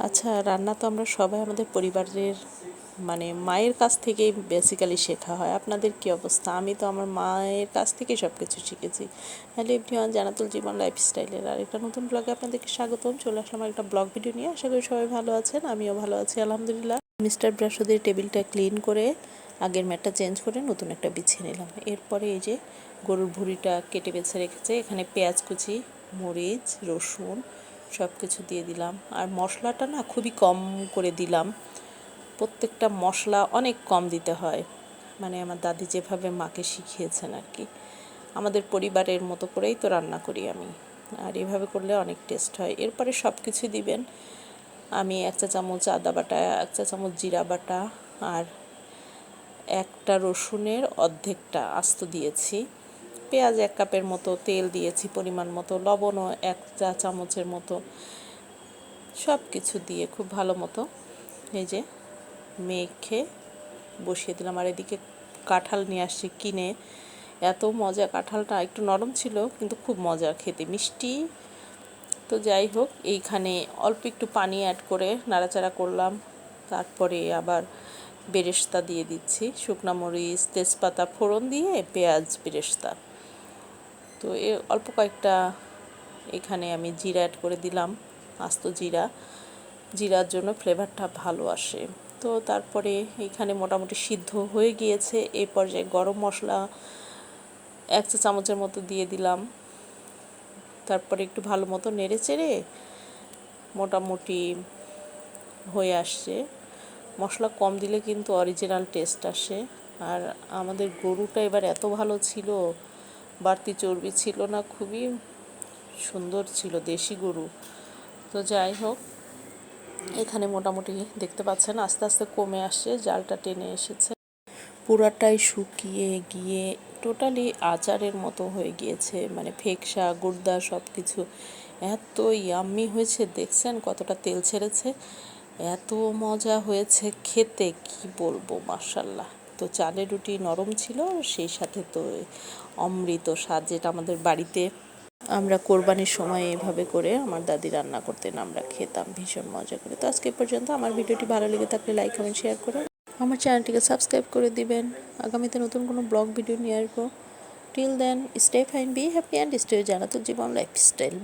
আচ্ছা, রান্না তো আমরা সবাই আমাদের পরিবারের মায়ের কাছ থেকেই বেসিক্যালি শেখা হয়। আপনাদের কী অবস্থা? আমি তো আমার মায়ের কাছ থেকেই সব কিছু শিখেছি। হ্যালো এভরিওয়ান, জান্নাতুল জীবন লাইফস্টাইলের আর একটা নতুন ব্লগে আপনাদেরকে স্বাগতম। চলে আসলাম একটা ব্লগ ভিডিও নিয়ে। আশা করি সবাই ভালো আছেন, আমিও ভালো আছি আলহামদুলিল্লাহ। মিস্টার ব্রাশোদের টেবিলটা ক্লিন করে আগের ম্যাটটা চেঞ্জ করে নতুন একটা বিছিয়ে নিলাম। এরপরে এই যে গরুর ভুঁড়িটা কেটে বেছে রেখেছে, এখানে পেঁয়াজ কুচি, মরিচ, রসুন সব কিছু দিয়ে দিলাম। আর মশলাটা না খুবই কম করে দিলাম, প্রত্যেকটা মশলা অনেক কম দিতে হয়, আমার দাদি যেভাবে মাকে শিখিয়েছেন আর কি। আমাদের পরিবারের মতো করেই তো রান্না করি আমি, আর এভাবে করলে অনেক টেস্ট হয়। এরপরে সব কিছু দিবেন। আমি 1 চা চামচ আদা বাটা, 1 চা চামচ জিরা বাটা আর একটা রসুনের অর্ধেকটা আস্ত দিয়েছি, পেঁয়াজ 1 কাপের মতো, তেল দিয়েছি পরিমাণ মতো, লবণও 1 চা চামচের মতো, সব কিছু দিয়ে খুব ভালো মতো এই যে মেখে বসিয়ে দিলাম। আর এদিকে কাঁঠাল নিয়ে আসছি কিনে, এত মজা, কাঁঠালটা একটু নরম ছিল কিন্তু খুব মজা খেতে, মিষ্টি। তো যাই হোক, এইখানে অল্প একটু পানি অ্যাড করে নাড়াচাড়া করলাম। তারপরে আবার বেরেস্তা দিয়ে দিচ্ছি, শুকনা মরিচ, তেজপাতা ফোড়ন দিয়ে পেঁয়াজ বেরেস্তা। তো অল্প কয়েকটা এখানে আমি জিরা অ্যাড করে দিলাম, আস্ত জিরার জন্য ফ্লেভারটা ভালো আসে। তো তারপরে এইখানে মোটামুটি সিদ্ধ হয়ে গিয়েছে। এই পর্যায়ে গরম মশলা 1 চা চামচের মতো দিয়ে দিলাম। তারপরে একটু ভালো মতো নেড়ে চেড়ে মোটামুটি হয়ে আসছে। মশলা কম দিলে কিন্তু অরিজিনাল টেস্ট আসে। আর আমাদের গরুটা এবার এত ভালো ছিল, বাড়তি চর্বি ছিল না, খুবই সুন্দর ছিল, দেশি গরু। তো যাই হোক, এখানে মোটামুটি দেখতে পাচ্ছেন আস্তে আস্তে কমে আসছে, জালটা টেনে এসেছে, পুরাটাই শুকিয়ে গিয়ে টোটালি আচারের মতো হয়ে গিয়েছে, ফেকসা গুড়দা সব কিছু এত ইয়াম্মি হয়েছে। দেখছেন কতটা তেল ছেড়েছে, এত মজা হয়েছে খেতে, কি বলবো, মাশাল্লাহ। তো চালের রুটি নরম ছিল, সেই সাথে তো অমৃত স্বাদ, যেটা আমাদের বাড়িতে আমরা কোরবানির সময় এভাবে করে আমার দাদি রান্না করতেন, আমরা খেতাম ভীষণ মজা করে। তো আজকে পর্যন্ত। আমার ভিডিওটি ভালো লেগে থাকলে লাইক কমেন্ট শেয়ার করে আমার চ্যানেলটিকে সাবস্ক্রাইব করে দিবেন। আগামীতে নতুন কোনো ব্লগ ভিডিও নিয়ে আসবো। Till then, stay fine, be happy and stay Jannatul Jibon lifestyle.